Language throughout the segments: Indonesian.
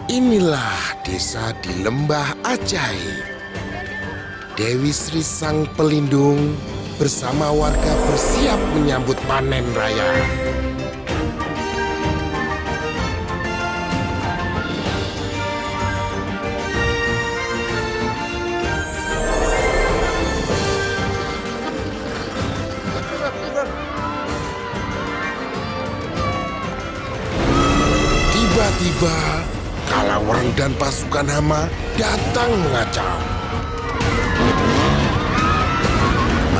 Inilah desa di lembah ajaib. Dewi Sri Sang Pelindung bersama warga bersiap menyambut panen raya. Tiba-tiba, Kalawang dan pasukan hama datang mengacau.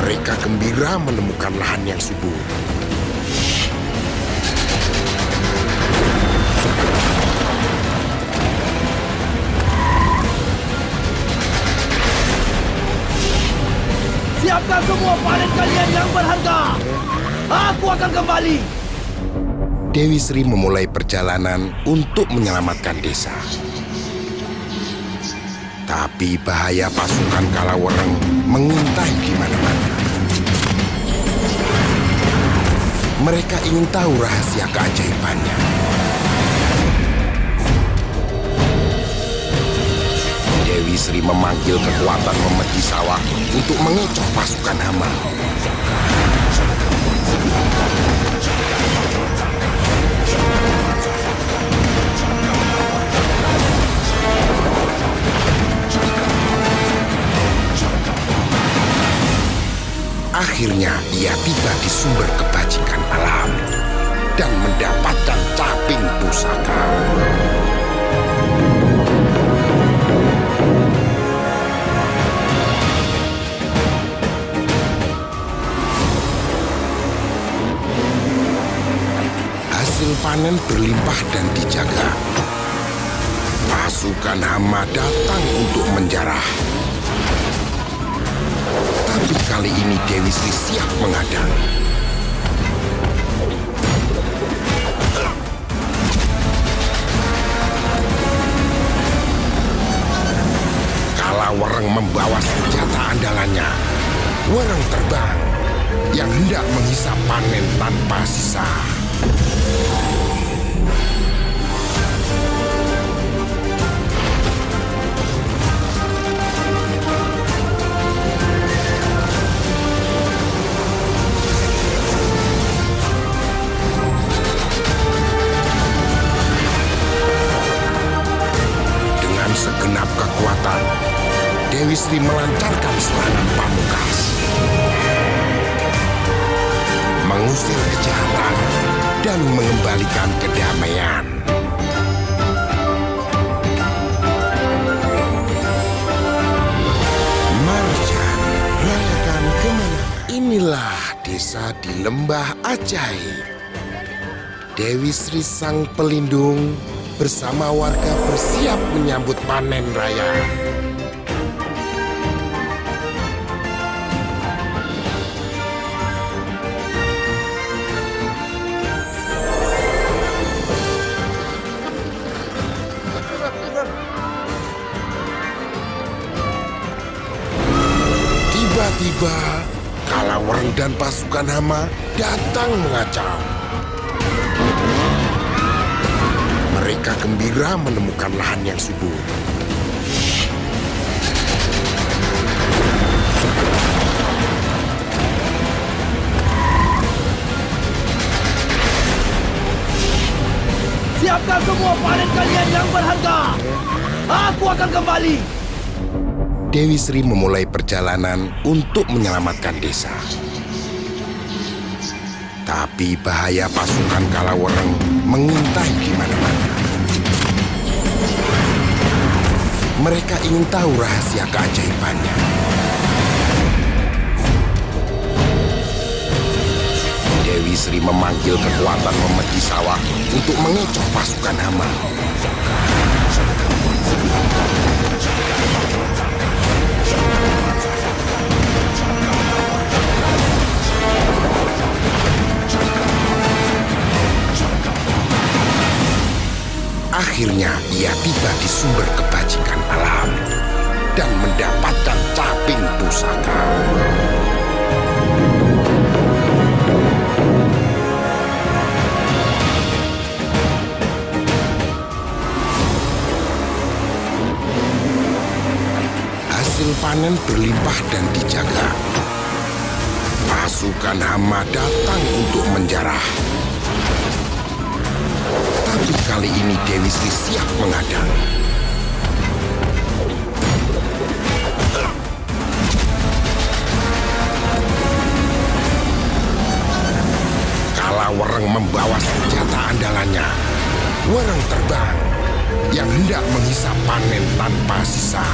Mereka gembira menemukan lahan yang subur. Siapkan semua panen kalian yang berharga. Aku akan kembali. Dewi Sri memulai perjalanan untuk menyelamatkan desa. Tapi bahaya pasukan Kalawang mengintai di mana-mana. Mereka ingin tahu rahasia keajaibannya. Dewi Sri memanggil kekuatan memedi sawah untuk mengecoh pasukan hama. Akhirnya ia tiba di sumber kebajikan alam dan mendapatkan caping pusaka. Hasil panen berlimpah dan dijaga. Pasukan hama datang untuk menjarah. Tapi kali ini Dewi Sri siap menghadang. Kalawang membawa senjata andalannya, wereng terbang, yang hendak menghisap panen tanpa sisa. Segenap kekuatan, Dewi Sri melancarkan serangan pamungkas, mengusir kejahatan dan mengembalikan kedamaian. Marjan, rayakan kemenangan. Inilah desa di lembah ajaib. Dewi Sri Sang Pelindung bersama warga bersiap menyambut panen raya. Tiba-tiba, Kalawang dan pasukan hama datang mengacau. Mereka gembira menemukan lahan yang subur. Siapkan semua panen kalian yang berharga. Aku akan kembali. Dewi Sri memulai perjalanan untuk menyelamatkan desa. Tapi bahaya pasukan Kalawang mengintai di mana-mana. Mereka ingin tahu rahasia keajaibannya. Dewi Sri memanggil kekuatan memedi sawah untuk mengecoh pasukan hama. Akhirnya ia tiba di sumber kebajikan alam dan mendapatkan caping pusaka. panen berlimpah dan dijaga. Pasukan hama datang untuk menjarah. Tapi kali ini Dewi Sri siap menghadang. Kalawereng membawa senjata andalannya, wereng terbang yang hendak menghisap panen tanpa sisa.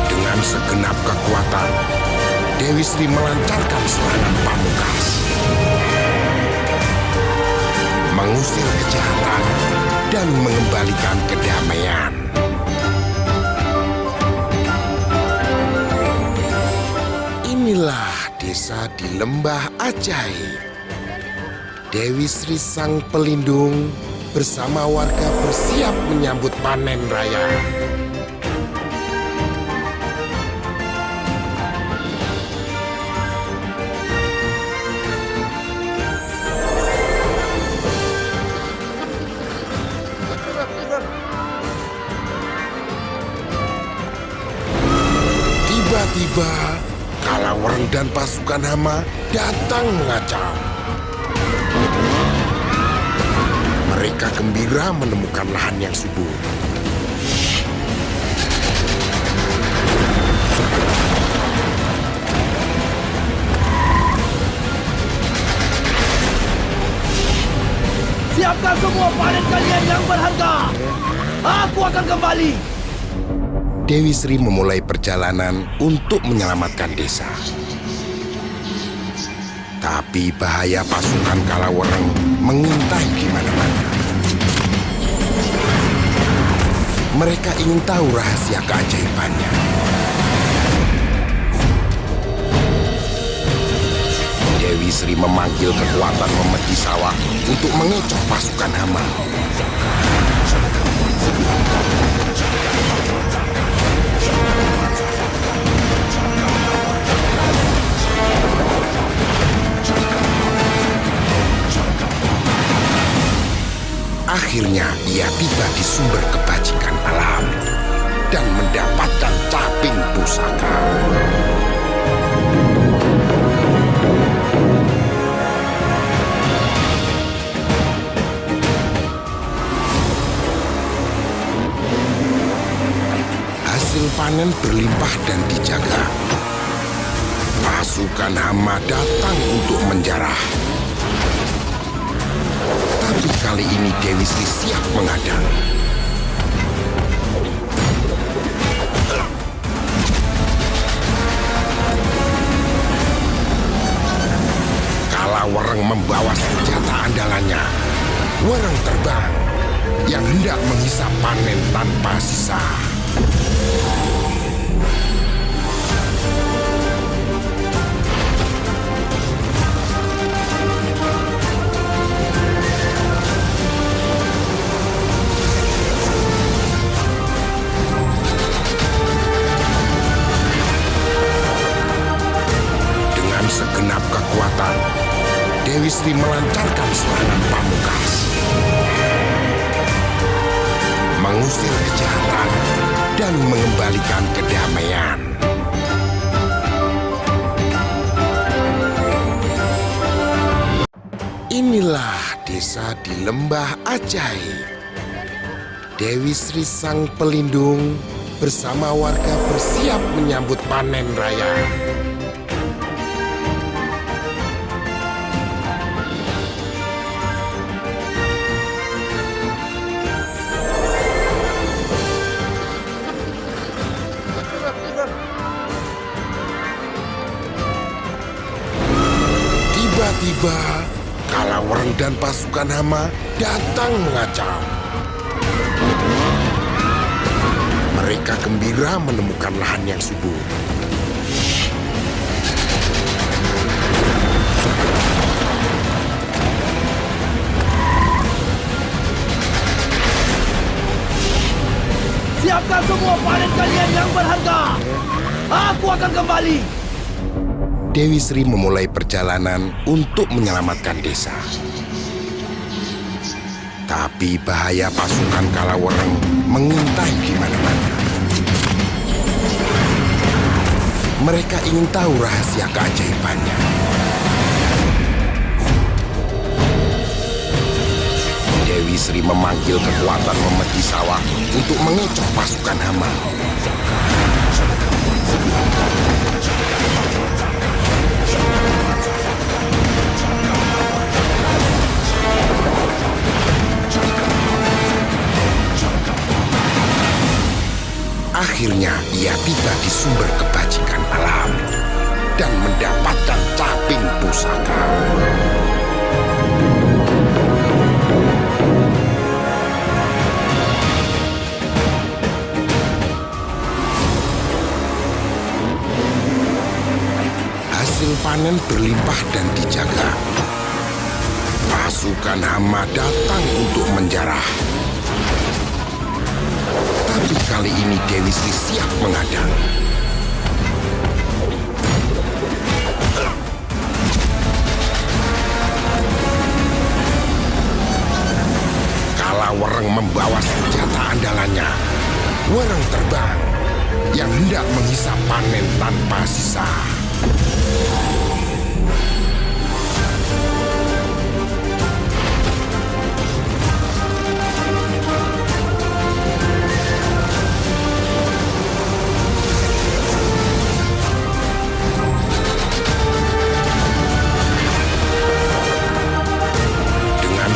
Dengan segenap kekuatan, Dewi Sri melancarkan serangan pamungkas, mengusir kejahatan dan mengembalikan kedamaian. Inilah desa di Lembah Ajaib. Dewi Sri sang pelindung bersama warga bersiap menyambut panen raya. Tiba-tiba, Kalawereng dan pasukan hama datang mengacau. Mereka gembira menemukan lahan yang subur. Siapkan semua panen kalian yang berharga. Aku akan kembali. Dewi Sri memulai perjalanan untuk menyelamatkan desa. Tapi bahaya pasukan Kalawereng mengintai di mana-mana. Mereka ingin tahu rahasia keajaibannya. Dewi Sri memanggil kekuatan memedi sawah untuk mengecoh pasukan hama. Akhirnya ia tiba di sumber kebajikan alam dan mendapatkan caping pusaka. Hasil panen berlimpah dan dijaga. Pasukan hama datang untuk menjarah. Tapi kali ini Dewi Sri siap menghadang. Kalawereng membawa senjata andalannya, wereng terbang yang hendak menghisap panen tanpa sisa. Segenap kekuatan, Dewi Sri melancarkan serangan pamungkas, mengusir kejahatan dan mengembalikan kedamaian. Inilah desa di Lembah Ajaib. Dewi Sri sang pelindung bersama warga bersiap menyambut panen raya. Tiba-tiba, Kalawereng dan pasukan hama datang mengacau. Mereka gembira menemukan lahan yang subur. semua panen kalian yang berharga. Aku akan kembali. Dewi Sri memulai perjalanan untuk menyelamatkan desa. Tapi bahaya pasukan Kalawereng mengintai di mana-mana. Mereka ingin tahu rahasia keajaibannya. Dewi Sri memanggil kekuatan memeti sawah untuk mengecoh pasukan hama. Akhirnya ia tiba di sumber kebajikan alam dan mendapatkan caping pusaka. Hasil panen berlimpah dan dijaga. Pasukan hama datang untuk menjarah. Tapi kali ini Dewi Sri siap menghadang. Kalawereng membawa senjata andalannya, wereng terbang yang hendak menghisap panen tanpa sisa.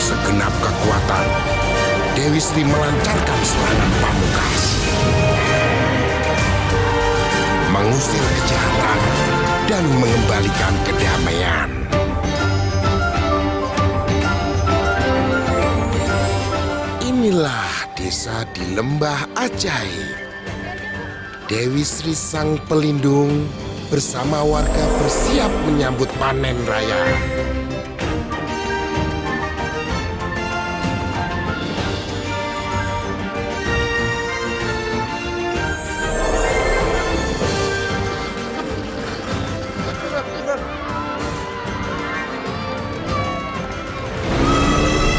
Segenap kekuatan, Dewi Sri melancarkan serangan pamungkas, mengusir kejahatan dan mengembalikan kedamaian. Inilah desa di lembah ajaib. Dewi Sri sang pelindung bersama warga bersiap menyambut panen raya.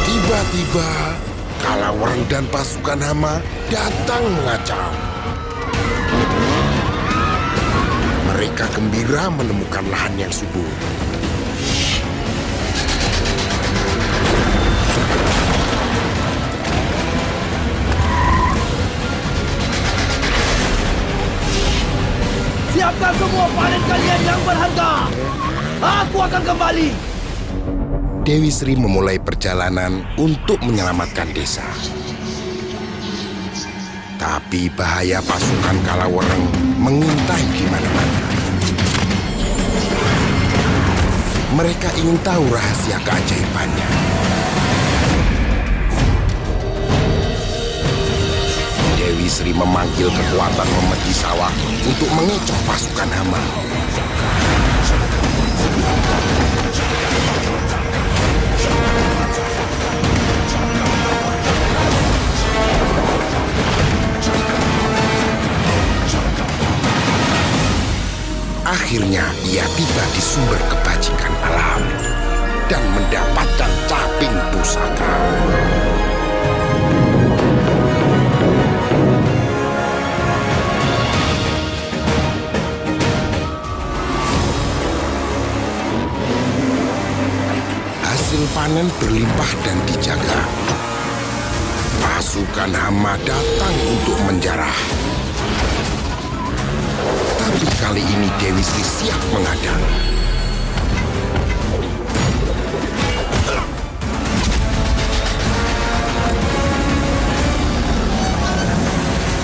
Tiba-tiba, Kalawereng dan pasukan hama datang mengacau. Mereka gembira menemukan lahan yang subur. Siapkan semua panen kalian yang berharga. Aku akan kembali. Dewi Sri memulai perjalanan untuk menyelamatkan desa. Tapi bahaya pasukan Kalawereng mengintai di mana-mana. Mereka ingin tahu rahasia keajaibannya. Dewi Sri memanggil kekuatan memeti sawah untuk mengecoh pasukan hama. Akhirnya ia tiba di sumber kebajikan alam dan mendapatkan caping pusaka. Hasil panen berlimpah dan dijaga. Pasukan hama datang untuk menjarah. Tapi kali ini Dewi Sri siap menghadang.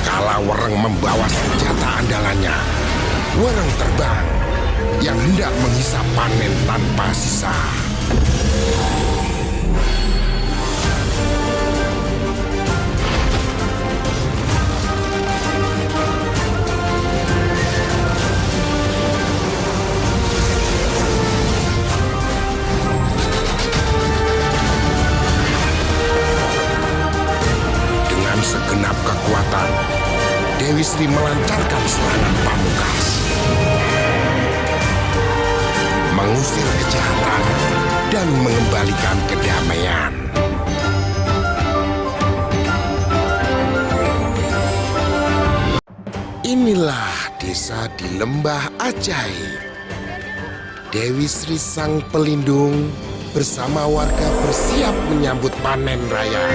Kalawereng membawa senjata andalannya, wereng terbang yang hendak menghisap panen tanpa sisa. Dewi Sri melancarkan serangan pamungkas, mengusir kejahatan dan mengembalikan kedamaian. Inilah desa di lembah ajaib. Dewi Sri sang pelindung bersama warga bersiap menyambut panen raya.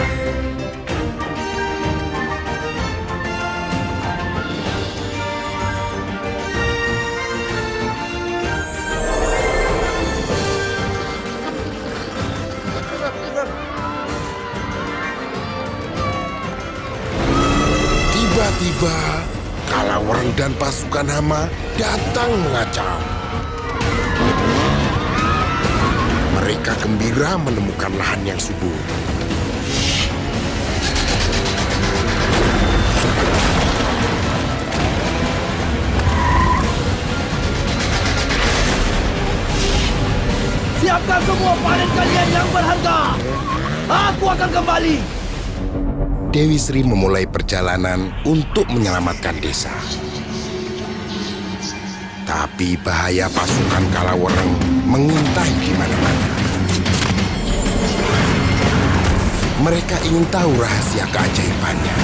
Tiba-tiba, Kalawereng dan pasukan hama datang mengacau. Mereka gembira menemukan lahan yang subur. Siapkan semua panen kalian yang berharga. Aku akan kembali. Dewi Sri memulai perjalanan untuk menyelamatkan desa. Tapi bahaya pasukan Kalawereng mengintai di mana-mana. Mereka ingin tahu rahasia keajaibannya.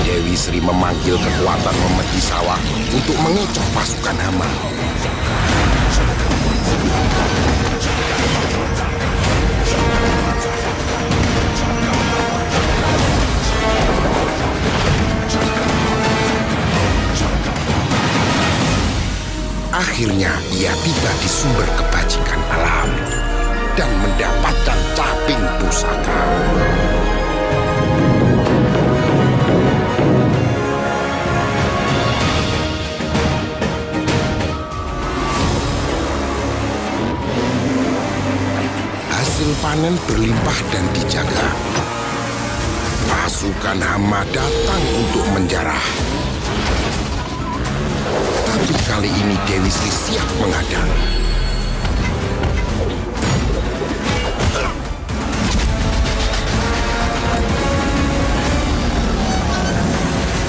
Dewi Sri memanggil kekuatan memeti sawah untuk mengecoh pasukan hama. Akhirnya ia tiba di sumber kebajikan alam dan mendapatkan caping pusaka. Hasil panen berlimpah dan dijaga. Pasukan hama datang untuk menjarah. Tapi kali ini Dewi Sri siap menghadang.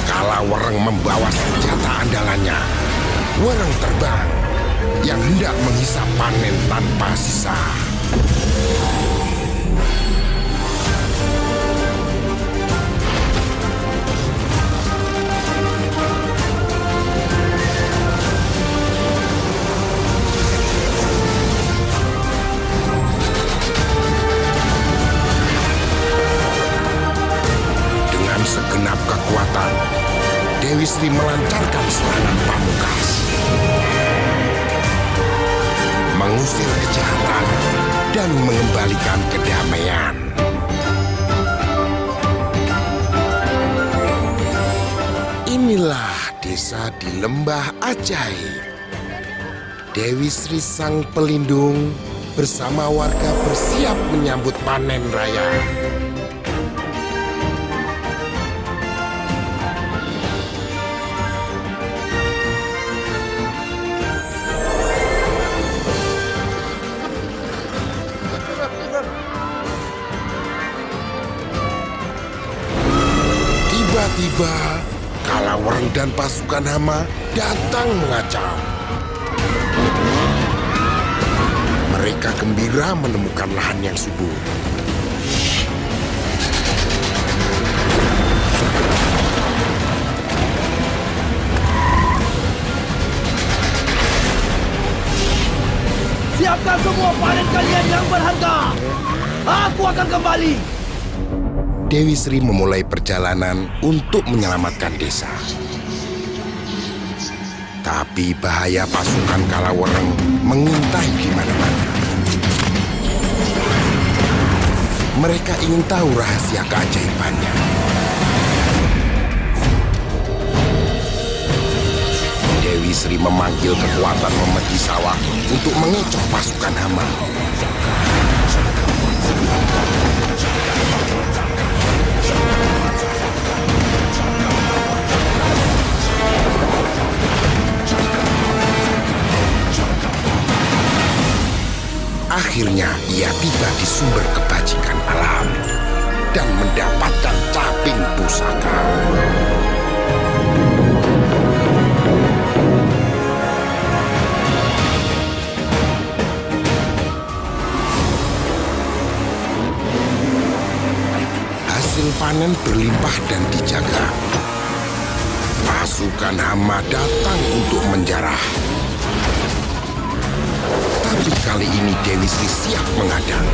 Kalawereng membawa senjata andalannya, wereng terbang yang hendak menghisap panen tanpa sisa. Segenap kekuatan, Dewi Sri melancarkan serangan pamungkas, mengusir kejahatan dan mengembalikan kedamaian. Inilah desa di lembah ajaib. Dewi Sri sang pelindung bersama warga bersiap menyambut panen raya. Tiba-tiba, Kalawereng dan pasukan hama datang mengacau. Mereka gembira menemukan lahan yang subur. Siapkan semua panen kalian yang berharga. Aku akan kembali. Dewi Sri memulai perjalanan untuk menyelamatkan desa. Tapi bahaya pasukan Kalawereng mengintai di mana-mana. Mereka ingin tahu rahasia keajaibannya. Dewi Sri memanggil kekuatan memeti sawah untuk mengecoh pasukan hama. Akhirnya ia tiba di sumber kebajikan alam dan mendapatkan caping pusaka. Hasil panen berlimpah dan dijaga. Pasukan Hama datang untuk menjarah. Tapi kali ini Dewi Sri siap menghadang.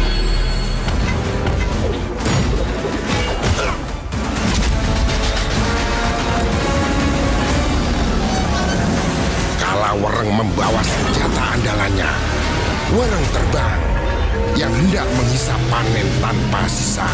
Kala Wereng membawa senjata andalannya, Wereng terbang yang hendak menghisap panen tanpa sisa.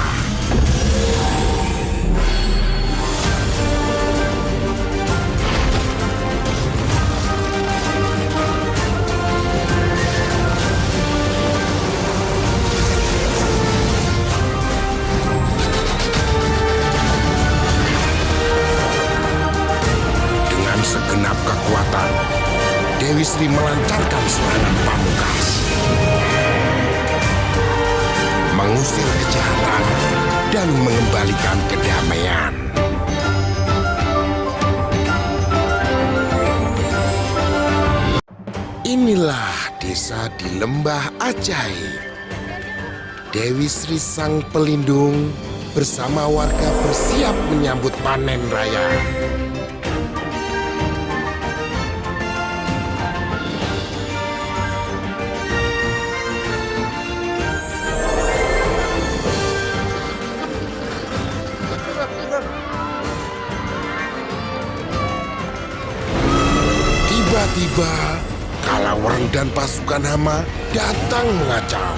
Dengan segenap kekuatan, Dewi Sri melancarkan serangan pamungkas, mengusir kejahatan dan mengembalikan kedamaian. Inilah desa di lembah ajaib. Dewi Sri sang pelindung bersama warga bersiap menyambut panen raya. Tiba-tiba, Kala Wereng dan pasukan Hama datang mengacau.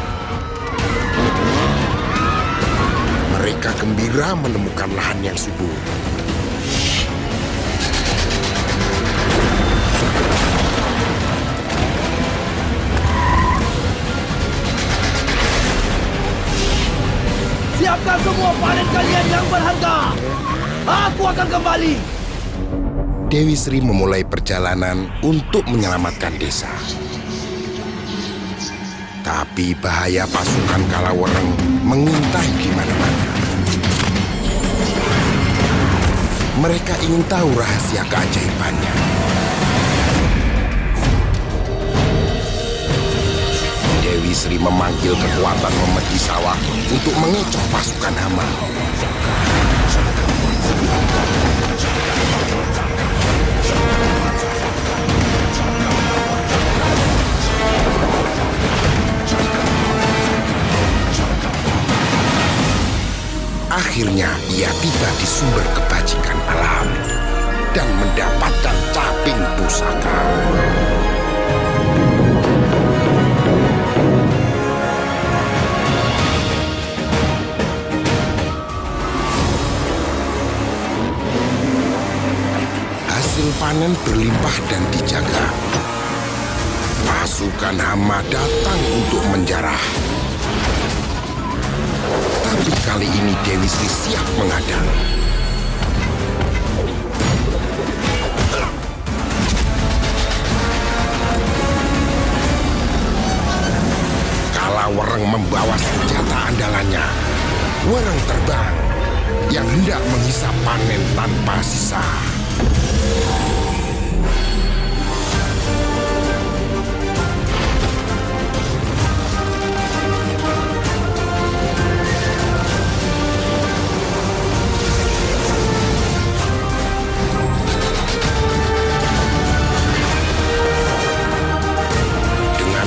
Mereka gembira menemukan lahan yang subur. Siapkan semua panen kalian yang berharga. Aku akan kembali. Dewi Sri memulai perjalanan untuk menyelamatkan desa. Tapi bahaya pasukan Kala Wereng mengintai di mana-mana. Mereka ingin tahu rahasia keajaibannya. Dewi Sri memanggil kekuatan memedi sawah untuk mengecoh pasukan Hama. Akhirnya ia tiba di sumber kebajikan alam dan mendapatkan caping pusaka. Hasil panen berlimpah dan dijaga. Pasukan Hama datang untuk menjarah. Tapi kali ini Dewi Sri siap menghadang. Kala Wereng membawa senjata andalannya, Wereng terbang yang hendak menghisap panen tanpa sisa.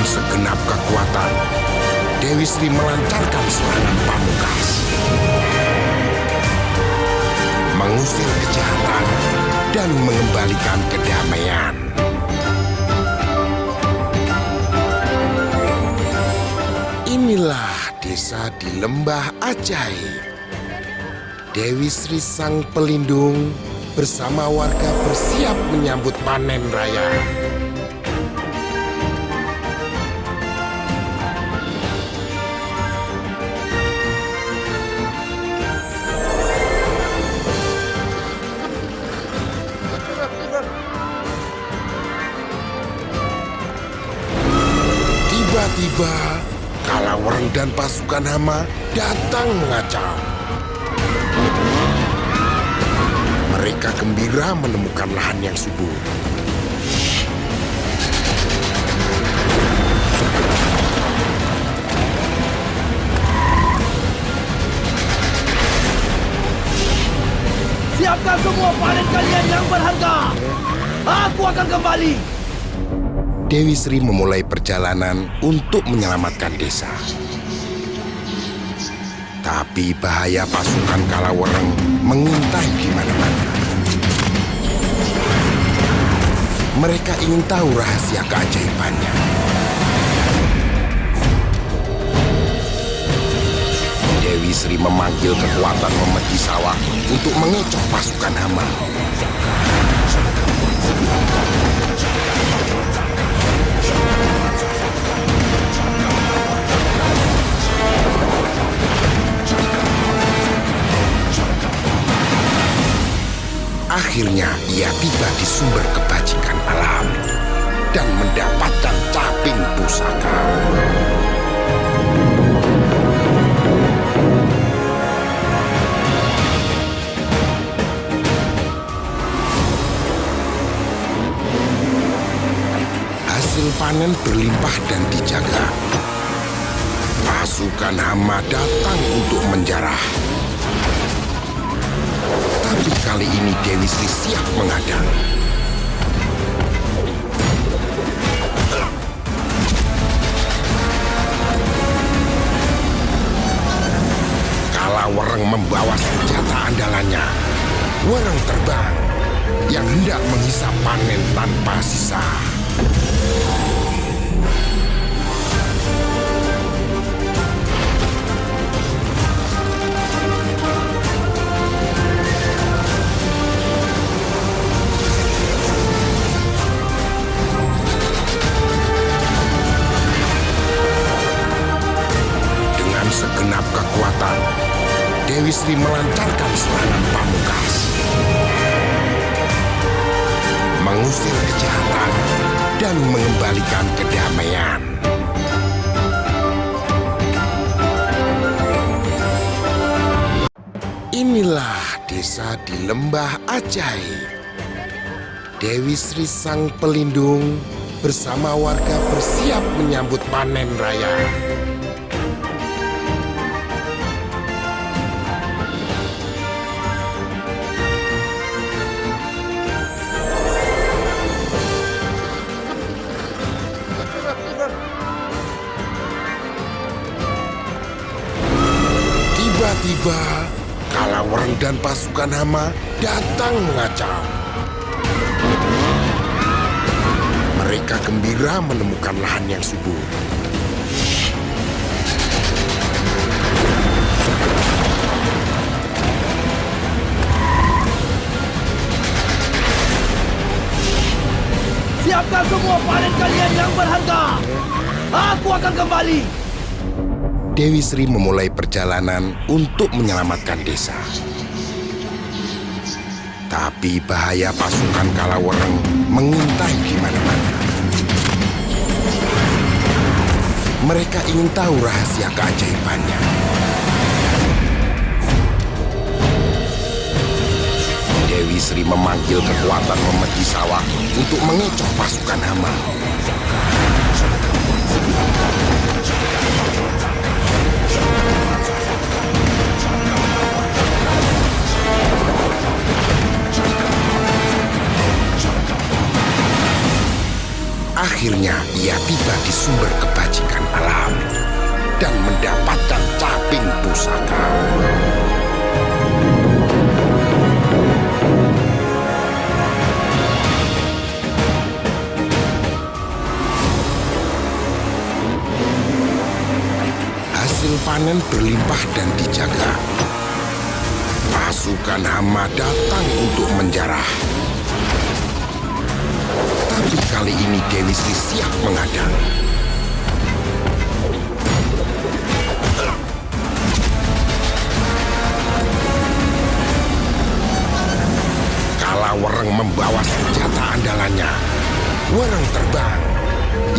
Segenap kekuatan, Dewi Sri melancarkan serangan pamungkas, mengusir kejahatan dan mengembalikan kedamaian. Inilah desa di lembah ajaib. Dewi Sri sang pelindung bersama warga bersiap menyambut panen raya. Tiba-tiba, Kala Wereng dan pasukan Hama datang mengacau. Mereka gembira menemukan lahan yang subur. Siapkan semua panen kalian yang berharga. Aku akan kembali. Dewi Sri memulai perjalanan untuk menyelamatkan desa. Tapi bahaya pasukan Kalawereng mengintai di mana-mana. Mereka ingin tahu rahasia keajaibannya. Dewi Sri memanggil kekuatan memedi sawah untuk mengecoh pasukan hama. Akhirnya ia tiba di sumber kebajikan alam dan mendapatkan caping pusaka. Hasil panen berlimpah dan dijaga. Pasukan hama datang untuk menjarah. Tapi kali ini Dewi Sri siap menghadang. Kalawereng membawa senjata andalannya, wereng terbang yang hendak menghisap panen tanpa sisa. Segenap kekuatan, Dewi Sri melancarkan serangan pamungkas, mengusir kejahatan dan mengembalikan kedamaian. Inilah desa di lembah ajaib. Dewi Sri sang pelindung bersama warga bersiap menyambut panen raya. Tiba-tiba, Kalawereng dan pasukan hama datang mengacau. Mereka gembira menemukan lahan yang subur. Siapkan semua panen kalian yang berharga. Aku akan kembali. Dewi Sri memulai perjalanan untuk menyelamatkan desa. Tapi bahaya pasukan Kalawereng mengintai di mana-mana. Mereka ingin tahu rahasia keajaibannya. Dewi Sri memanggil kekuatan memedi sawah untuk mengecoh pasukan hama. Akhirnya ia tiba di sumber kebajikan alam dan mendapatkan caping pusaka. Hasil panen berlimpah dan dijaga. Pasukan hama datang untuk menjarah. Tapi kali ini Dewi Sri siap menghadang. Kalawereng membawa senjata andalannya, wereng terbang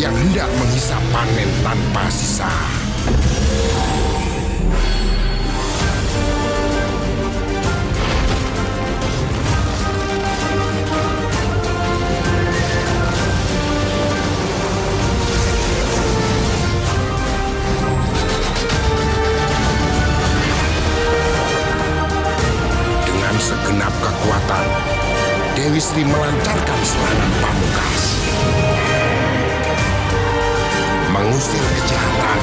yang hendak menghisap panen tanpa sisa. Sri melancarkan serangan pamungkas, mengusir kejahatan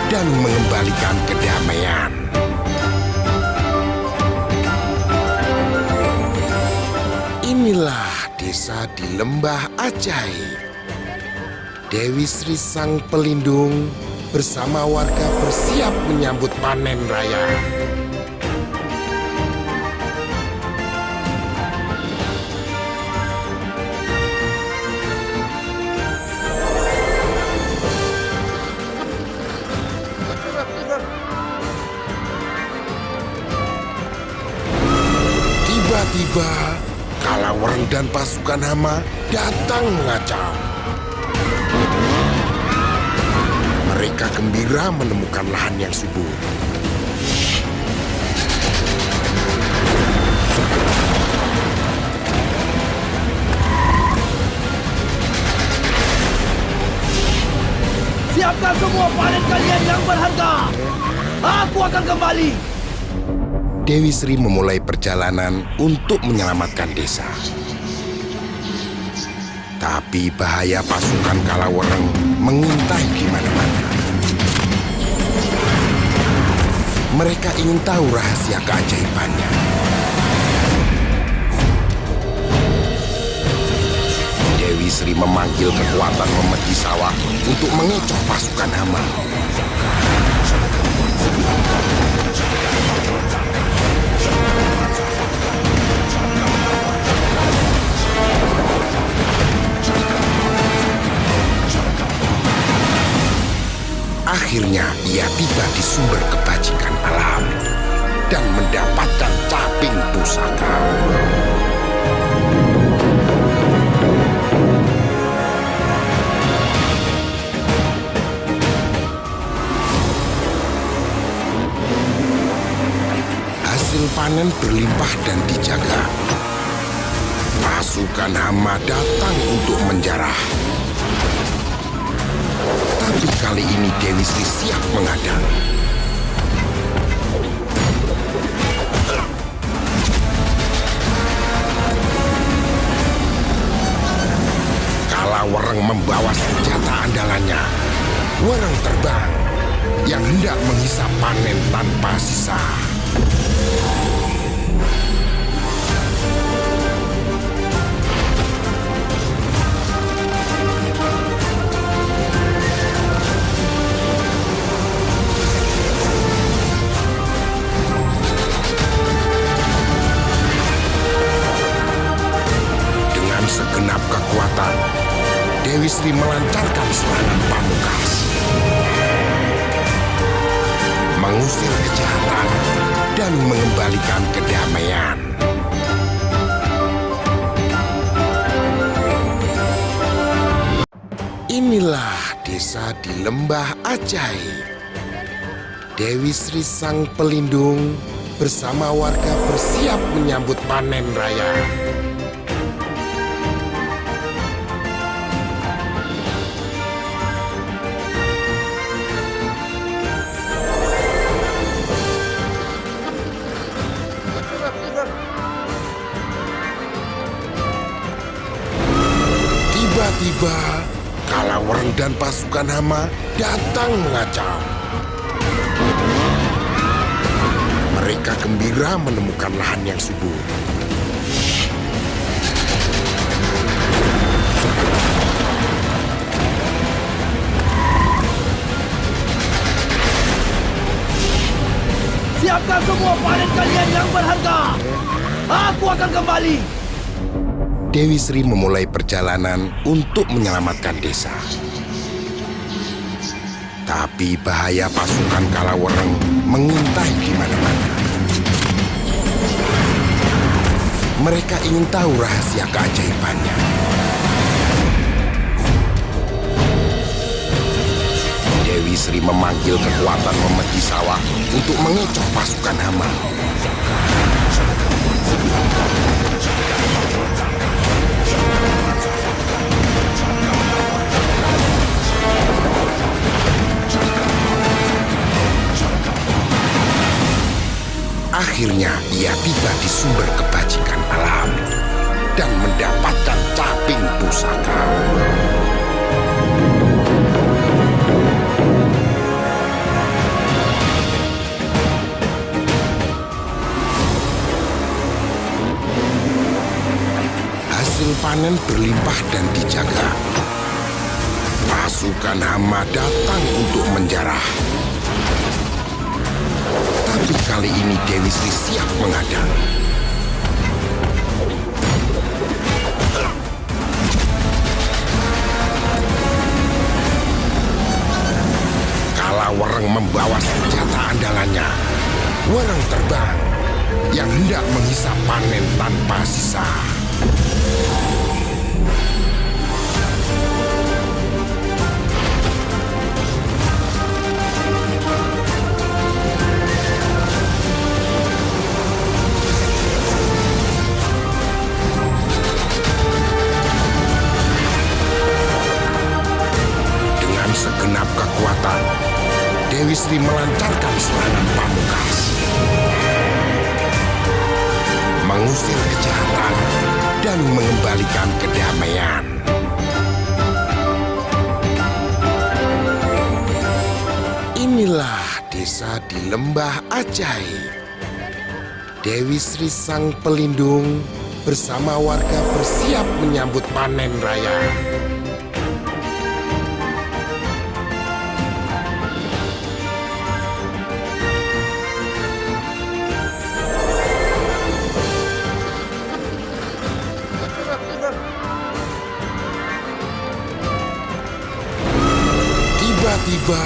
dan mengembalikan kedamaian. Inilah desa di lembah ajaib. Dewi Sri Sang Pelindung bersama warga bersiap menyambut panen raya. Tiba-tiba, Kalawering dan pasukan hama datang mengacau. Mereka gembira menemukan lahan yang subur. Siapkan semua panen kalian yang berharga. Aku akan kembali. Dewi Sri memulai perjalanan untuk menyelamatkan desa. Tapi bahaya pasukan Kalawering mengintai di mana-mana. Mereka ingin tahu rahasia keajaibannya. Dewi Sri memanggil kekuatan memeti sawah untuk mengecoh pasukan hama. Akhirnya ia tiba di sumber kebajikan alam dan mendapatkan caping pusaka. Hasil panen berlimpah dan dijaga. Pasukan hama datang untuk menjarah. Tapi kali ini Dewi Sri siap menghadang. Kalawering membawa senjata andalannya, wereng terbang yang hendak menghisap panen tanpa sisa. Segenap kekuatan, Dewi Sri melancarkan serangan pamungkas, mengusir kejahatan dan mengembalikan kedamaian. Inilah desa di lembah ajaib. Dewi Sri Sang Pelindung bersama warga bersiap menyambut panen raya. Tiba-tiba, Kalawering dan pasukan hama datang mengacau. Mereka gembira menemukan lahan yang subur. Siapkan semua panen kalian yang berharga. Aku akan kembali. Dewi Sri memulai perjalanan untuk menyelamatkan desa. Tapi bahaya pasukan Kalawering mengintai di mana-mana. Mereka ingin tahu rahasia keajaibannya. Dewi Sri memanggil kekuatan memeti sawah untuk mengecoh pasukan hama. Akhirnya ia tiba di sumber kebajikan alam dan mendapatkan caping pusaka. Hasil panen berlimpah dan dijaga. Pasukan hama datang untuk menjarah. Tapi kali ini Dewi Sri siap menghadang. Kala Wereng membawa senjata andalannya, Wereng terbang yang hendak menghisap panen tanpa sisa. Dengan segenap kekuatan, Dewi Sri melancarkan serangan pamungkas, mengusir kejahatan dan mengembalikan kedamaian. Inilah desa di lembah ajaib. Dewi Sri sang pelindung bersama warga bersiap menyambut panen raya. Tiba-tiba,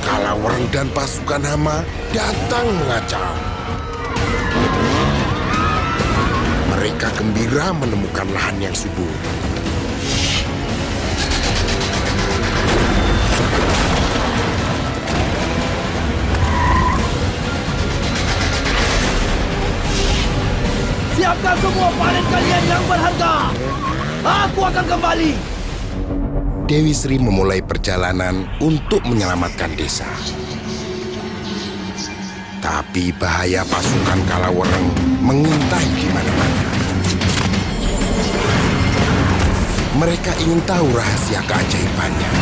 Kala Wereng dan pasukan hama datang mengacau. Mereka gembira menemukan lahan yang subur. Siapkan semua panen kalian yang berharga. Aku akan kembali. Dewi Sri memulai perjalanan untuk menyelamatkan desa. Tapi bahaya pasukan Kala Wereng mengintai di mana-mana. Mereka ingin tahu rahasia keajaibannya.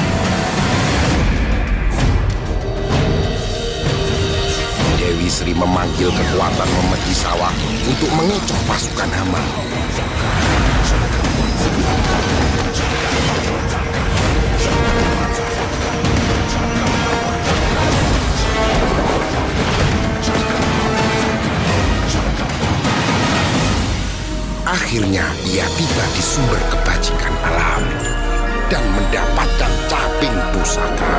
Dewi Sri memanggil kekuatan memedi sawah untuk mengecoh pasukan hama. Akhirnya ia tiba di sumber kebajikan alam dan mendapatkan caping pusaka.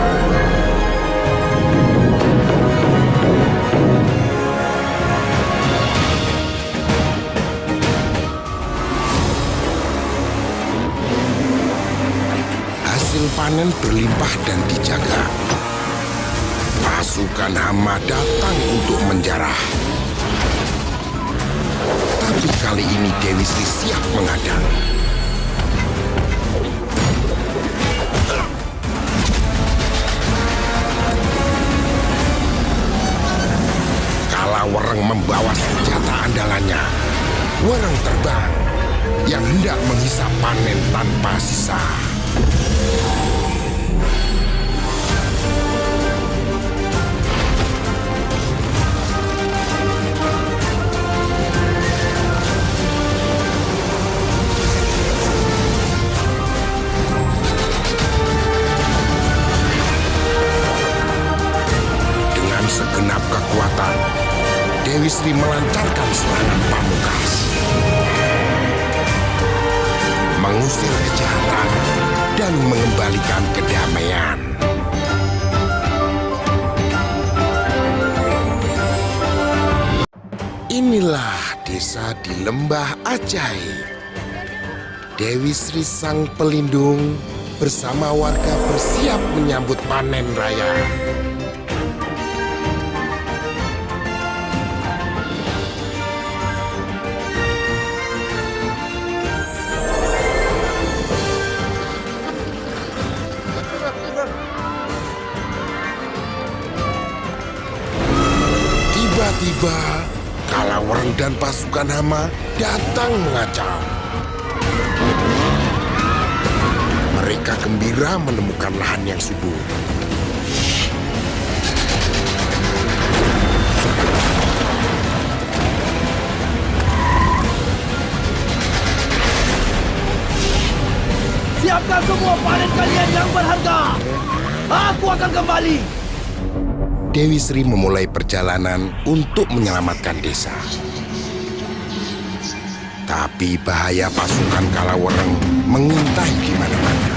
Hasil panen berlimpah dan dijaga. Pasukan hama datang untuk menjarah. Tapi kali ini Dewi Sri siap menghadang. Kala Wereng membawa senjata andalannya, Wereng terbang yang hendak menghisap panen tanpa sisa. Segenap kekuatan, Dewi Sri melancarkan serangan pamungkas, mengusir kejahatan dan mengembalikan kedamaian. Inilah desa di lembah ajaib. Dewi Sri sang pelindung bersama warga bersiap menyambut panen raya. Tiba-tiba, Kala Wereng dan pasukan hama datang mengacau. Mereka gembira menemukan lahan yang subur. Siapkan semua panen kalian yang berharga. Aku akan kembali. Dewi Sri memulai perjalanan untuk menyelamatkan desa. Tapi bahaya pasukan Kalawereng mengintai di mana-mana.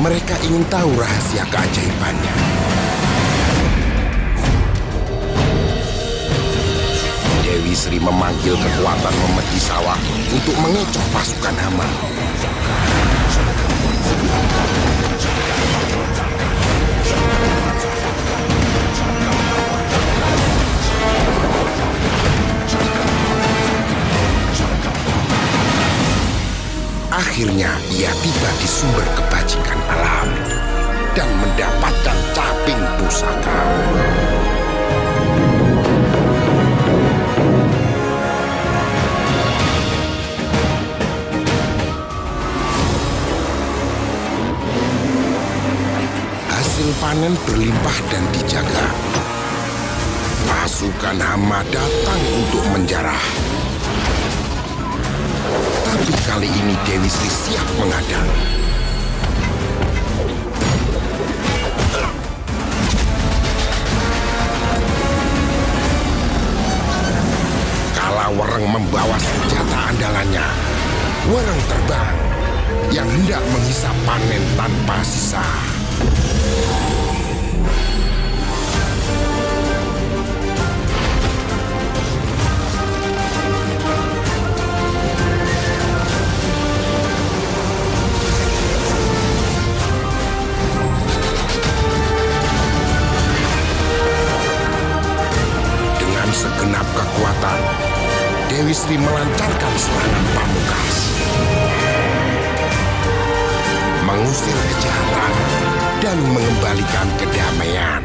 Mereka ingin tahu rahasia keajaibannya. Dewi Sri memanggil kekuatan memedi sawah untuk mengecoh pasukan hama. Akhirnya ia tiba di sumber kebajikan alam dan mendapatkan caping pusaka. Hasil panen berlimpah dan dijaga. Pasukan hama datang untuk menjarah. Tapi kali ini Dewi Sri siap menghadang. Kalawereng membawa senjata andalannya, wereng terbang yang hendak menghisap panen tanpa sisa. Segenap kekuatan, Dewi Sri melancarkan serangan pamungkas, mengusir kejahatan dan mengembalikan kedamaian.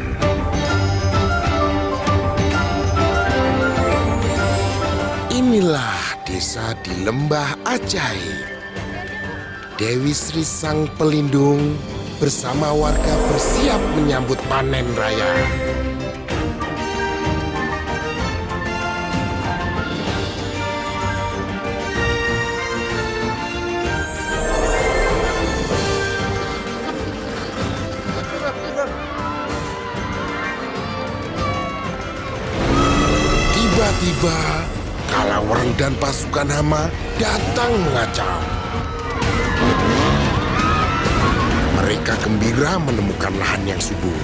Inilah desa di lembah ajaib. Dewi Sri sang pelindung bersama warga bersiap menyambut panen raya. Tiba-tiba, Kalawereng dan pasukan hama datang mengacau. Mereka gembira menemukan lahan yang subur.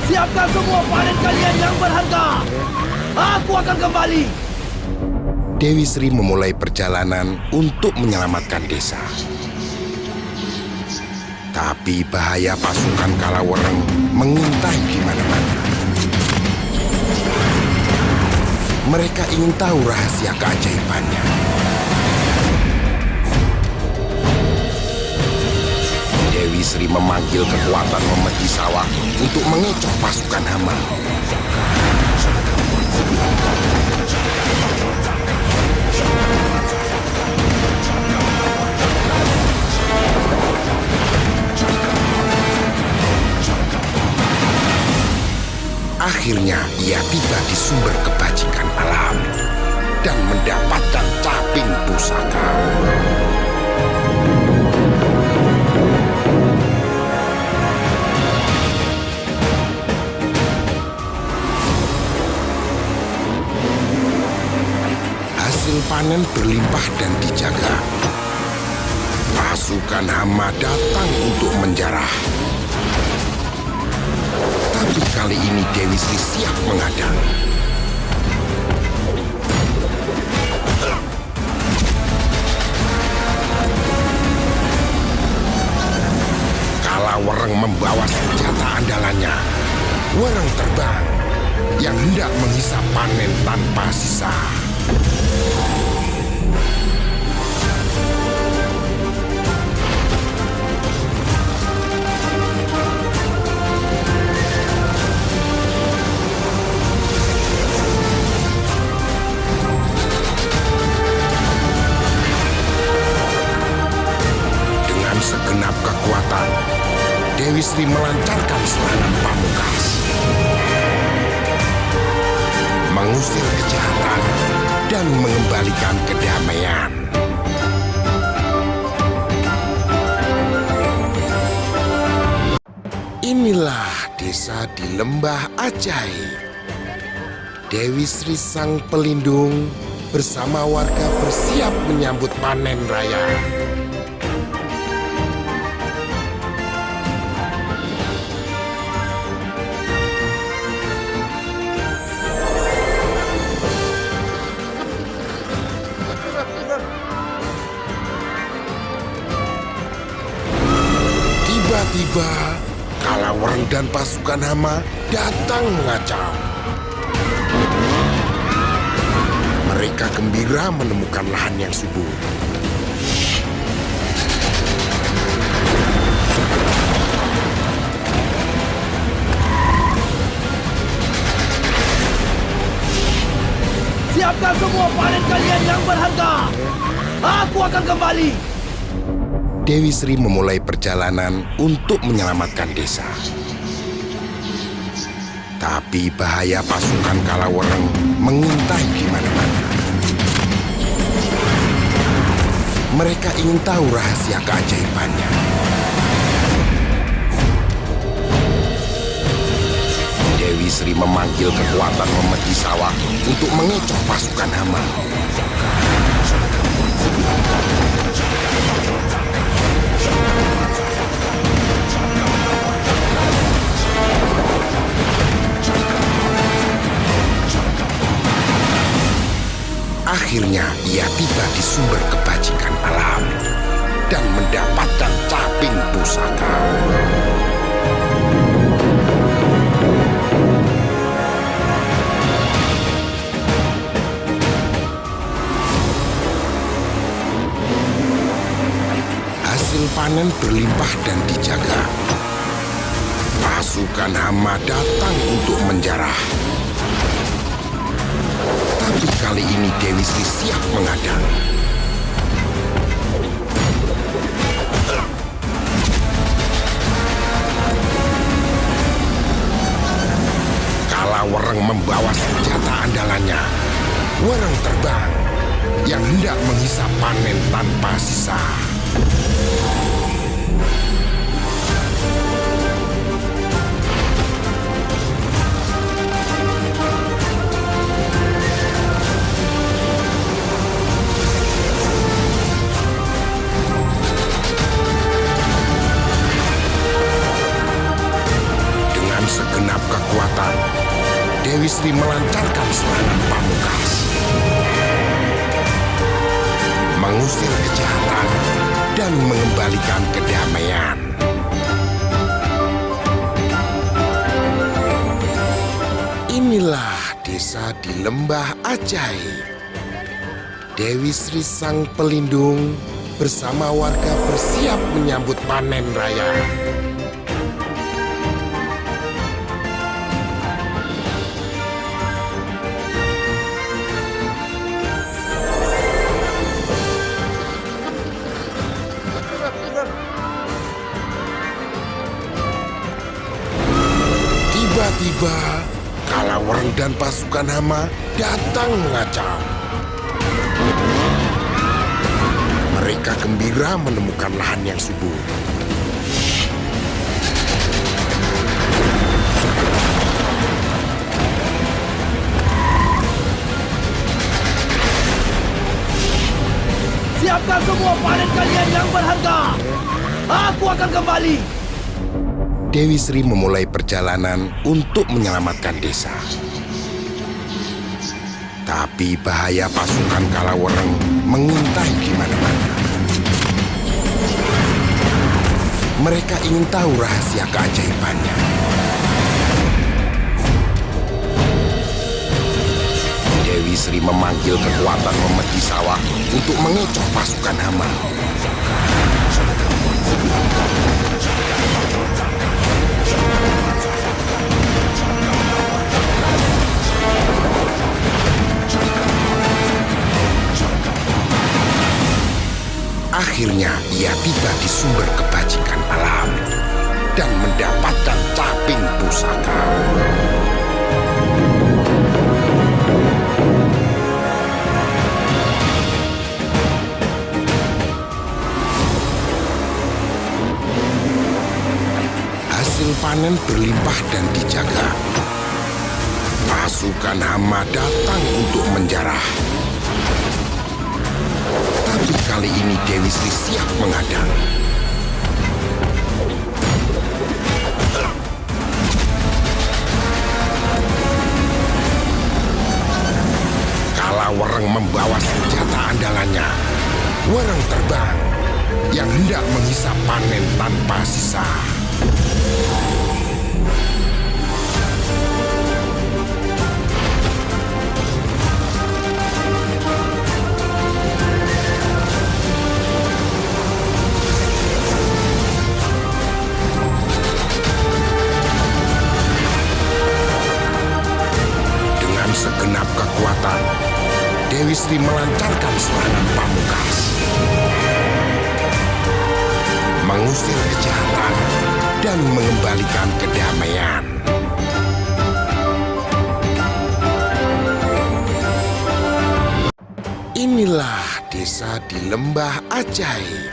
Siapkan semua panen kalian yang berharga. Aku akan kembali. Dewi Sri memulai perjalanan untuk menyelamatkan desa. Tapi bahaya pasukan Kalawereng mengintai di mana-mana. Mereka ingin tahu rahasia keajaibannya. Dewi Sri memanggil kekuatan memedi sawah untuk mengecoh pasukan hama. Akhirnya ia tiba di sumber kebajikan alam dan mendapatkan caping pusaka. Hasil panen berlimpah dan dijaga. Pasukan hama datang untuk menjarah. Tapi kali ini Dewi Sri siap menghadang. Kalawereng membawa senjata andalannya, wereng terbang yang hendak menghisap panen tanpa sisa. Sri melancarkan serangan pamungkas, mengusir kejahatan dan mengembalikan kedamaian. Inilah desa di lembah ajaib. Dewi Sri sang pelindung bersama warga bersiap menyambut panen raya. Tiba-tiba, Kalawering dan pasukan hama datang mengacau. Mereka gembira menemukan lahan yang subur. Siapkan semua panen kalian yang berharga. Aku akan kembali. Dewi Sri memulai perjalanan untuk menyelamatkan desa. Tapi bahaya pasukan Kalawering mengintai di mana-mana. Mereka ingin tahu rahasia keajaibannya. Dewi Sri memanggil kekuatan memedi sawah untuk mengecoh pasukan hama. Akhirnya ia tiba di sumber kebajikan alam dan mendapatkan caping pusaka. Hasil panen berlimpah dan dijaga. Pasukan hama datang untuk menjarah. Tapi kali ini Dewi Sri siap menghadang. Kalawering membawa senjata andalannya, wereng terbang yang hendak menghisap panen tanpa sisa. Segenap kekuatan, Dewi Sri melancarkan serangan pamungkas, mengusir kejahatan dan mengembalikan kedamaian. Inilah desa di lembah ajaib. Dewi Sri sang pelindung bersama warga bersiap menyambut panen raya. Tiba-tiba, Kalawering dan pasukan hama datang mengacau. Mereka gembira menemukan lahan yang subur. Siapkan semua panen kalian yang berharga. Aku akan kembali. Dewi Sri memulai perjalanan untuk menyelamatkan desa. Tapi bahaya pasukan Kalawering mengintai di mana-mana. Mereka ingin tahu rahasia keajaibannya. Dewi Sri memanggil kekuatan memedi sawah untuk mengecoh pasukan hama. Akhirnya ia tiba di sumber kebajikan alam dan mendapatkan caping pusaka. Hasil panen berlimpah dan dijaga. Pasukan hama datang untuk menjarah. Tapi kali ini Dewi Sri siap menghadang. Kala Wereng membawa senjata andalannya, Wereng terbang yang hendak menghisap panen tanpa sisa. Dengan segenap kekuatan, Dewi Sri melancarkan serangan pamungkas, mengusir kejahatan dan mengembalikan kedamaian. Inilah desa di lembah ajaib.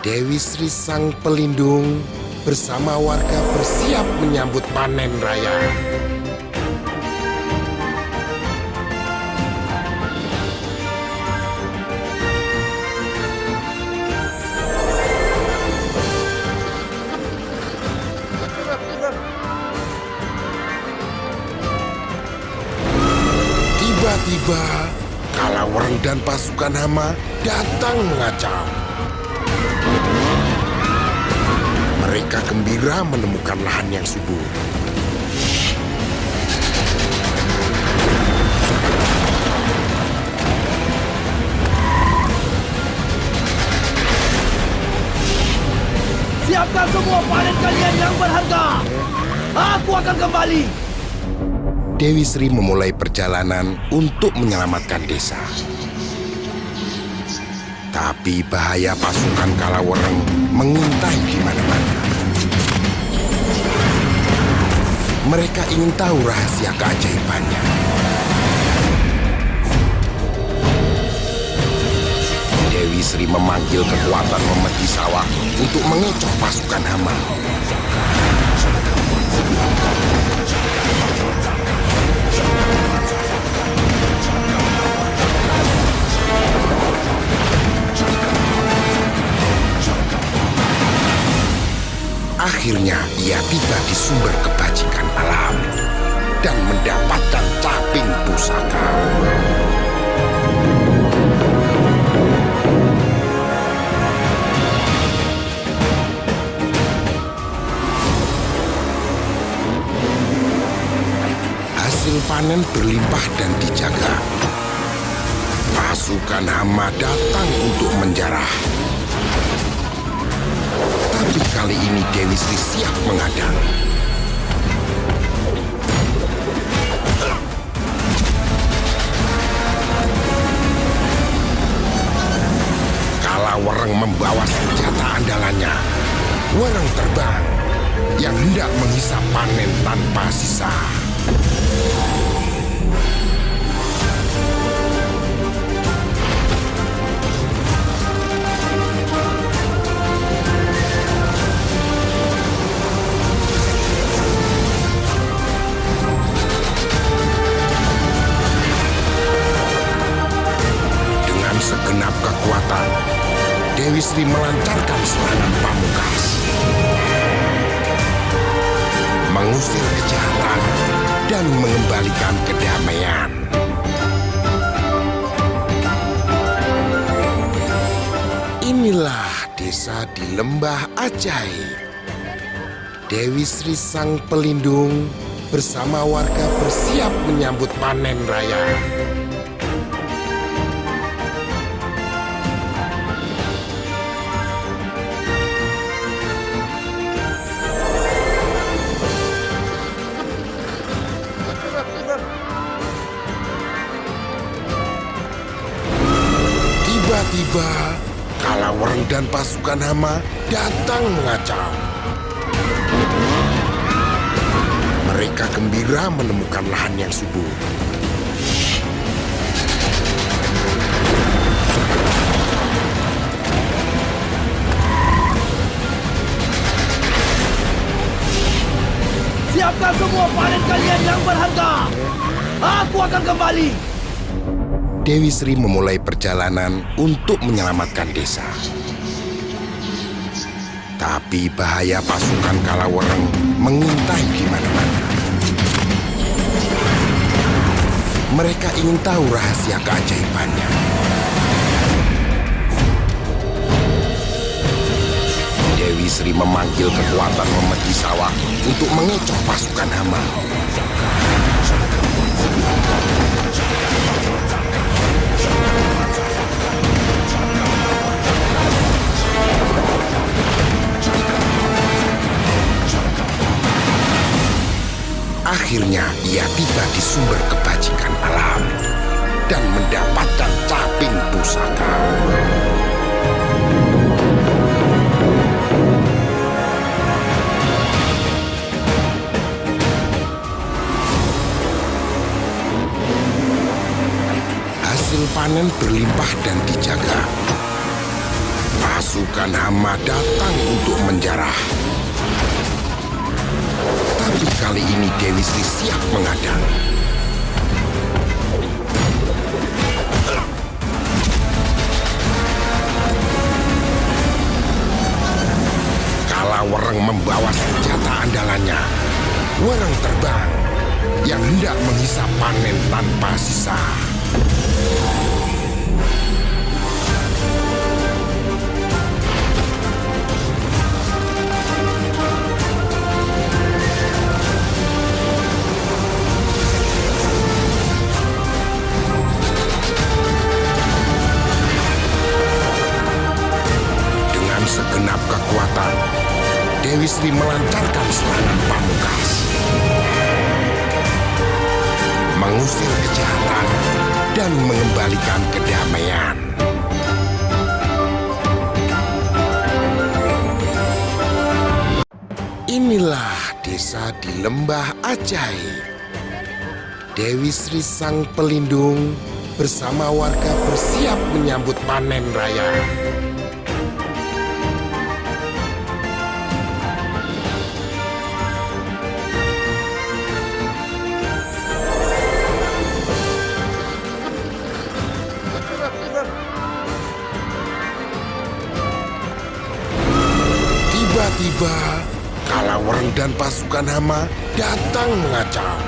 Dewi Sri sang pelindung bersama warga bersiap menyambut panen raya. Tiba-tiba, Kala Wereng dan pasukan hama datang mengacau. Mereka gembira menemukan lahan yang subur. Siapkan semua panen kalian yang berharga. Aku akan kembali. Dewi Sri memulai perjalanan untuk menyelamatkan desa. Tapi bahaya pasukan Kala Wereng mengintai di mana-mana. Mereka ingin tahu rahasia keajaibannya. Dewi Sri memanggil kekuatan memeti sawah untuk mengecoh pasukan hama. Akhirnya ia tiba di sumber kebajikan alam dan mendapatkan caping pusaka. Hasil panen berlimpah dan dijaga. Pasukan hama datang untuk menjarah. Tapi kali ini Dewi Sri siap menghadang. Kala Wereng membawa senjata andalannya, Wereng terbang yang hendak menghisap panen tanpa sisa. Segenap kekuatan, Dewi Sri melancarkan serangan pamungkas, mengusir kejahatan dan mengembalikan kedamaian. Inilah desa di lembah ajaib. Dewi Sri sang pelindung bersama warga bersiap menyambut panen raya. Tiba-tiba, Kala Wereng dan pasukan hama datang mengacau. Mereka gembira menemukan lahan yang subur. Siapkan semua panen kalian yang berharga. Aku akan kembali. Dewi Sri memulai perjalanan untuk menyelamatkan desa. Tapi bahaya pasukan Kalawereng mengintai di mana-mana. Mereka ingin tahu rahasia keajaibannya. Dewi Sri memanggil kekuatan memeti sawah untuk mengecoh pasukan hama. Akhirnya ia tiba di sumber kebajikan alam dan mendapatkan caping pusaka. Hasil panen berlimpah dan dijaga. Pasukan hama datang untuk menjarah. Tapi kali ini Dewi Sri siap menghadang. Kalawereng membawa senjata andalannya, wereng terbang yang hendak menghisap panen tanpa sisa. Segenap kekuatan, Dewi Sri melancarkan serangan pamungkas, mengusir kejahatan dan mengembalikan kedamaian. Inilah desa di Lembah Ajaib. Dewi Sri sang pelindung bersama warga bersiap menyambut panen raya. Tiba-tiba, Kalawereng dan pasukan hama datang mengacau.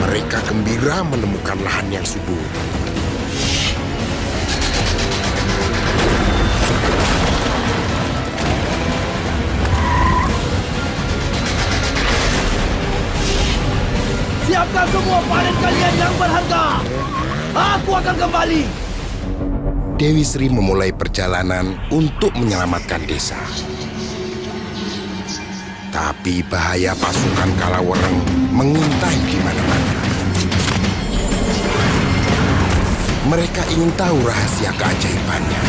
Mereka gembira menemukan lahan yang subur. Siapkan semua panen kalian yang berharga. Aku akan kembali. Dewi Sri memulai perjalanan untuk menyelamatkan desa. Tapi bahaya pasukan Kalawereng mengintai di mana-mana. Mereka ingin tahu rahasia keajaibannya.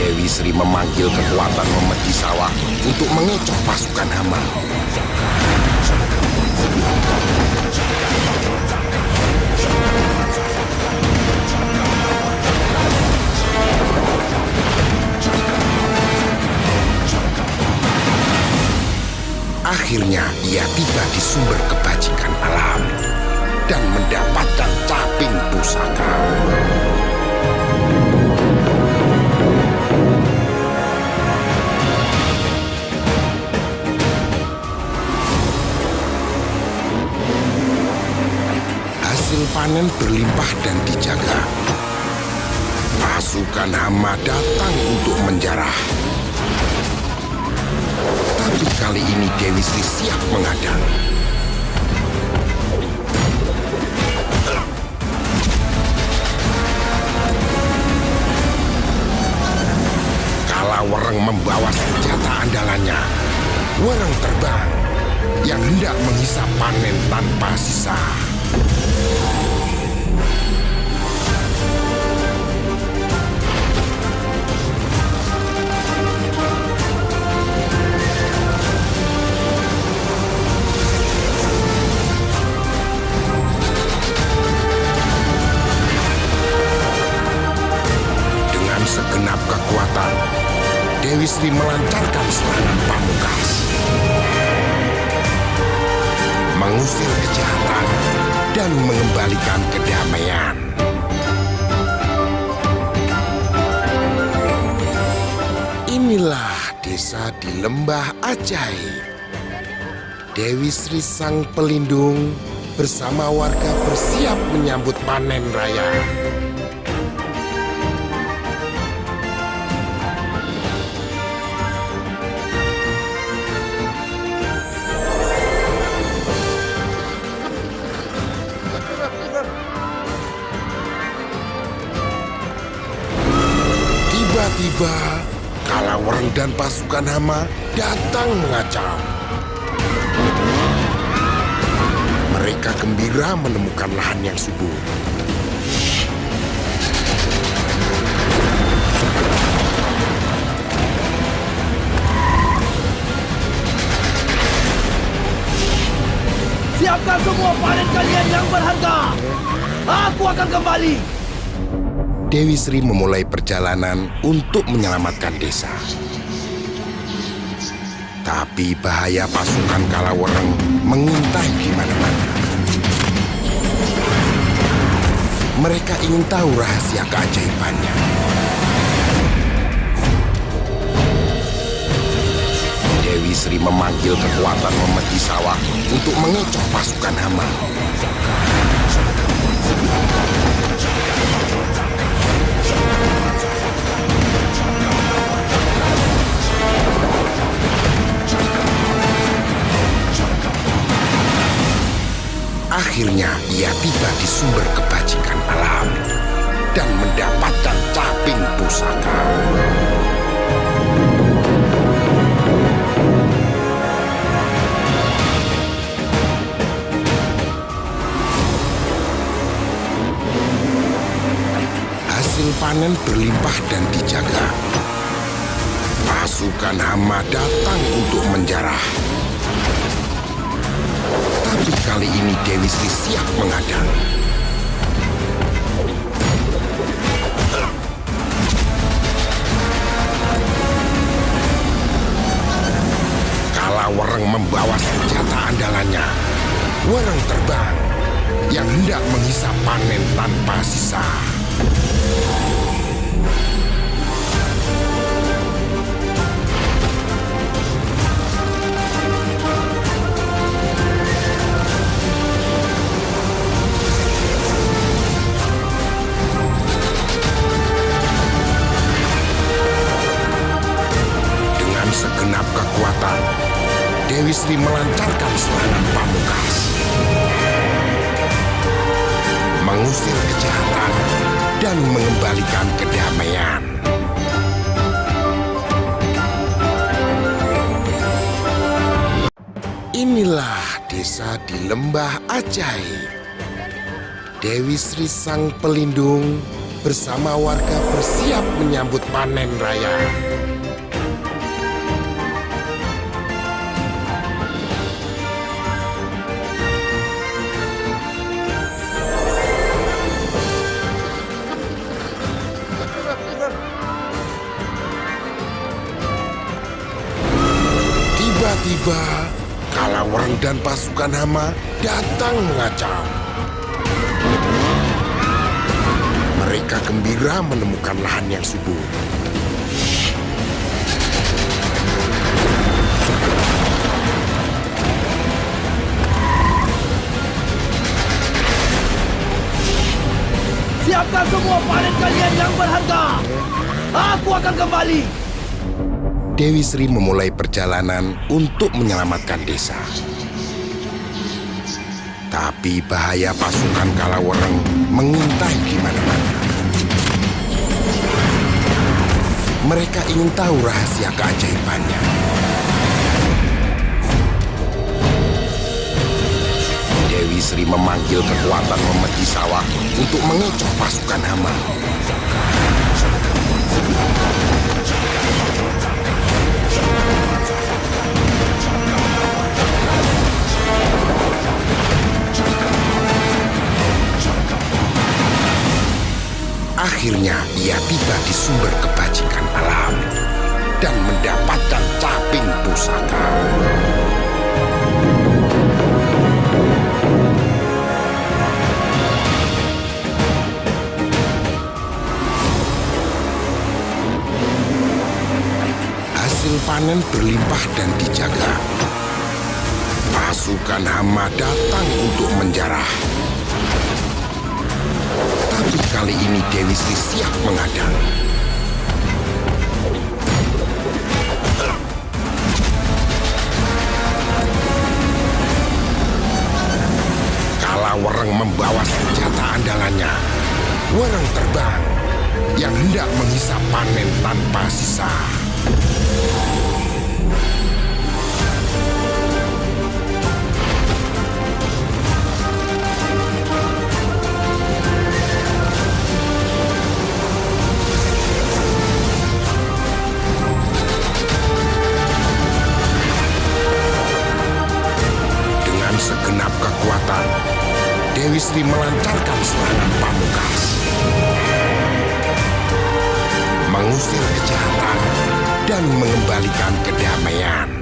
Dewi Sri memanggil kekuatan memeti sawah untuk mengecoh pasukan hama. Akhirnya ia tiba di sumber kebajikan alam dan mendapatkan caping pusaka. Hasil panen berlimpah dan dijaga. Pasukan hama datang untuk menjarah. Tapi kali ini Dewi Sri siap menghadang. Kalawereng membawa senjata andalannya, wereng terbang yang hendak menghisap panen tanpa sisa. Dewi Sri melancarkan serangan pamungkas, mengusir kejahatan dan mengembalikan kedamaian. Inilah desa di lembah ajaib. Dewi Sri sang pelindung bersama warga bersiap menyambut panen raya. Tiba-tiba, Kalawareng dan pasukan hama datang mengacau. Mereka gembira menemukan lahan yang subur. Siapkan semua panen kalian yang berharga. Aku akan kembali. Dewi Sri memulai perjalanan untuk menyelamatkan desa. Tapi bahaya pasukan Kalawareng mengintai di mana-mana. Mereka ingin tahu rahasia keajaibannya. Dewi Sri memanggil kekuatan memeti sawah untuk mengecoh pasukan hama. Akhirnya ia tiba di sumber kebajikan alam dan mendapatkan caping pusaka. Hasil panen berlimpah dan dijaga. Pasukan hama datang untuk menjarah. Tapi kali ini Dewi Sri siap menghadang. Kalawareng membawa senjata andalannya, wereng terbang yang hendak menghisap panen tanpa sisa. Segenap kekuatan, Dewi Sri melancarkan serangan pamungkas, mengusir kejahatan dan mengembalikan kedamaian. Inilah desa di lembah ajaib. Dewi Sri sang pelindung bersama warga bersiap menyambut panen raya. Tiba-tiba, Kalawareng dan pasukan hama datang mengacau. Mereka gembira menemukan lahan yang subur. Siapkan semua panen kalian yang berharga. Aku akan kembali. Dewi Sri memulai perjalanan untuk menyelamatkan desa. Tapi bahaya pasukan Kalawareng mengintai di mana-mana. Mereka ingin tahu rahasia keajaibannya. Dewi Sri memanggil kekuatan memeti sawah untuk mengecoh pasukan hama. Akhirnya ia tiba di sumber kebajikan alam dan mendapatkan caping pusaka. Hasil panen berlimpah dan dijaga. Pasukan Hama datang untuk menjarah. Tapi kali ini Dewi Sri siap menghadang. Kala Wereng membawa senjata andalannya, Wereng terbang yang hendak menghisap panen tanpa sisa. Dengan segenap kekuatan, Dewi Sri melancarkan serangan pamungkas, mengusir kejahatan dan mengembalikan kedamaian.